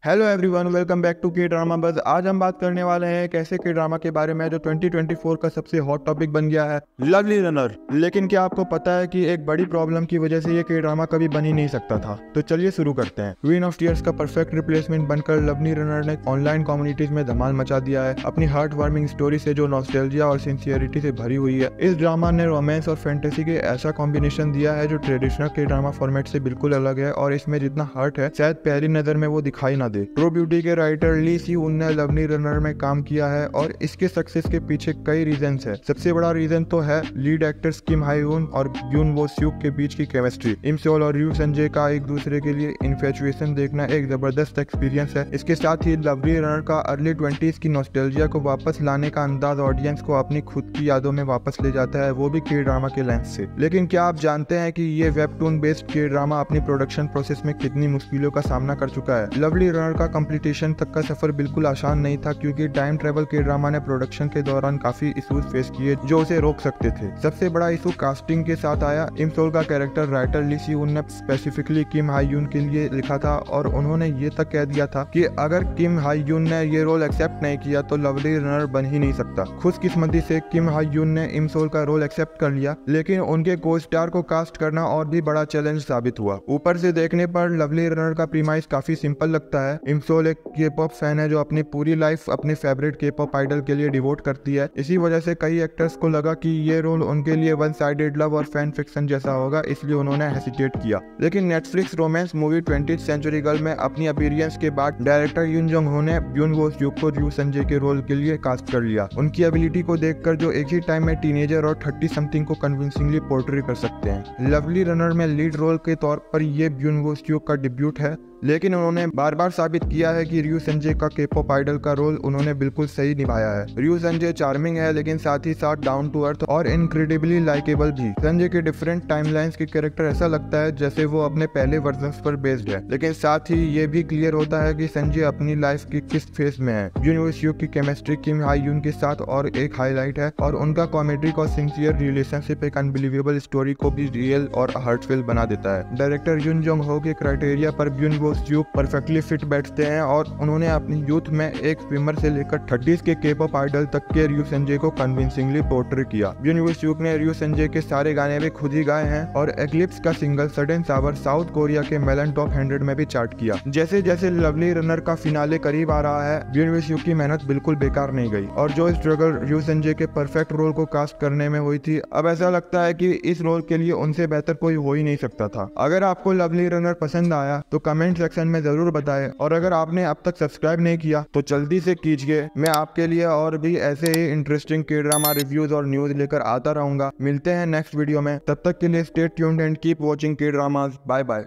Hello everyone, welcome back to K drama buzz. आज हम बात करने वाले हैं एक ऐसे के ड्रामा के बारे में जो 2024 का सबसे हॉट टॉपिक बन गया है, लवली रनर। लेकिन क्या आपको पता है कि एक बड़ी प्रॉब्लम की वजह से ये के ड्रामा कभी बन ही नहीं सकता था। तो चलिए शुरू करते हैं। क्वीन ऑफ टीयर्स का परफेक्ट रिप्लेसमेंट बनकर लवली रनर ने ऑनलाइन कम्युनिटीज में धमाल मचा दिया है अपनी हार्ट वार्मिंग स्टोरी से, जो नॉस्टैल्जिया और सिंसियरिटी से भरी हुई है। इस ड्रामा ने रोमांस और फैंटेसी के ऐसा कॉम्बिनेशन दिया है जो ट्रेडिशनल के ड्रामा फॉर्मेट से बिल्कुल अलग है, और इसमें जितना हार्ट है शायद पहली नजर में वो दिखाई ना दे। ट्रू ब्यूटी के राइटर ली सी वुन ने लवली रनर में काम किया है और इसके सक्सेस के पीछे कई रीजंस है। सबसे बड़ा रीजन तो है लीड एक्टर्स किम हाई यून और यून वो स्यूक के बीच की केमिस्ट्री। इम सोल और रयू संजय का एक दूसरे के लिए इन्फेचुएशन देखना एक जबरदस्त एक्सपीरियंस है। इसके साथ ही लवली रनर का अर्ली 20s की नॉस्टैल्जिया को वापस लाने का अंदाज ऑडियंस को अपनी खुद की यादों में वापस ले जाता है, वो भी के ड्रामा के लेंस से। लेकिन क्या आप जानते हैं कि ये वेबटून बेस्ड के ड्रामा अपनी प्रोडक्शन प्रोसेस में कितनी मुश्किलों का सामना कर चुका है। लवली रनर का कंप्लीटेशन तक का सफर बिल्कुल आसान नहीं था, क्योंकि टाइम ट्रेवल के ड्रामा ने प्रोडक्शन के दौरान काफी इश्यूज फेस किए जो उसे रोक सकते थे। सबसे बड़ा इशू कास्टिंग के साथ आया। इम सोल का कैरेक्टर राइटर ली सी वुन ने स्पेसिफिकली किम हाई यून के लिए लिखा था, और उन्होंने ये तक कह दिया था कि अगर किम हाई यून ने ये रोल एक्सेप्ट नहीं किया तो लवली रनर बन ही नहीं सकता। खुशकिस्मती से किम हाई यून ने इम सोल का रोल एक्सेप्ट कर लिया, लेकिन उनके को स्टार को कास्ट करना और भी बड़ा चैलेंज साबित हुआ। ऊपर से देखने पर लवली रनर का प्रीमाइस काफी सिंपल लगता है। इम सोल एक के-पॉप फैन है जो अपनी पूरी लाइफ अपने फेवरेट के-पॉप आइडल के लिए डिवोट करती है। इसी वजह से कई एक्टर्स को लगा कि ये रोल उनके लिए वन साइडेड लव और फैन फिक्शन जैसा होगा, इसलिए उन्होंने हेसिटेट किया। लेकिन Netflix romance movie 20th century girl में अपनी अपीयरेंस के बाद डायरेक्टर यून जोंग हो ने यून वो स्यूक को रयू संजय के रोल के लिए कास्ट कर लिया। उनकी एबिलिटी को देखकर जो एक ही टाइम में टीनेजर और 30 समथिंग को कन्विंसिंगली पोर्ट्रे कर सकते हैं। लवली रनर में लीड रोल के तौर पर ये यून वो स्यूक का डिब्यूट है, लेकिन उन्होंने बार बार साबित किया है कि रयू संजय का के-पॉप आइडल का रोल उन्होंने बिल्कुल सही निभाया है। रयू संजय चार्मिंग है, लेकिन साथ ही साथ डाउन टू अर्थ और इनक्रेडिबली लाइकेबल भी। संजय के डिफरेंट टाइमलाइंस के कैरेक्टर ऐसा लगता है जैसे वो अपने पहले वर्जन्स पर बेस्ड है, लेकिन साथ ही ये भी क्लियर होता है कि संजय अपनी लाइफ की किस फेज में है। यून वो स्यूक की केमिस्ट्री किम हाई यून के साथ और एक हाईलाइट है, और उनका कॉमेडी और सिंसियर रिलेशनशिप एक अनबिलीवेबल स्टोरी को भी रियल और हार्टफुल बना देता है। डायरेक्टर यून जोंग हो के क्राइटेरिया पर यून वो स्यूक परफेक्टली फिट बैठते हैं, और उन्होंने अपनी यूथ में एक स्विमर से लेकर 30s के के-पॉप आइडल तक के रयू संजय को कन्विंसिंगली पोर्ट्रे किया। यून वो स्यूक ने रयू संजय के सारे गाने भी खुद ही गाए हैं, और एक्लिप्स का सिंगल सडन सावर साउथ कोरिया के मेलन टॉप 100 में भी चार्ट किया। जैसे जैसे लवली रनर का फिनाले करीब आ रहा है, यून वो स्यूक की मेहनत बिल्कुल बेकार नहीं गई, और जो स्ट्रगल रयू संजय के परफेक्ट रोल को कास्ट करने में हुई थी, अब ऐसा लगता है कि इस रोल के लिए उनसे बेहतर कोई हो ही नहीं सकता था। अगर आपको लवली रनर पसंद आया तो कमेंट सेक्शन में जरूर बताएं, और अगर आपने अब तक सब्सक्राइब नहीं किया तो जल्दी से कीजिए। मैं आपके लिए और भी ऐसे ही इंटरेस्टिंग के ड्रामा रिव्यूज और न्यूज लेकर आता रहूंगा। मिलते हैं नेक्स्ट वीडियो में, तब तक के लिए stay tuned and keep watching K dramas. Bye bye.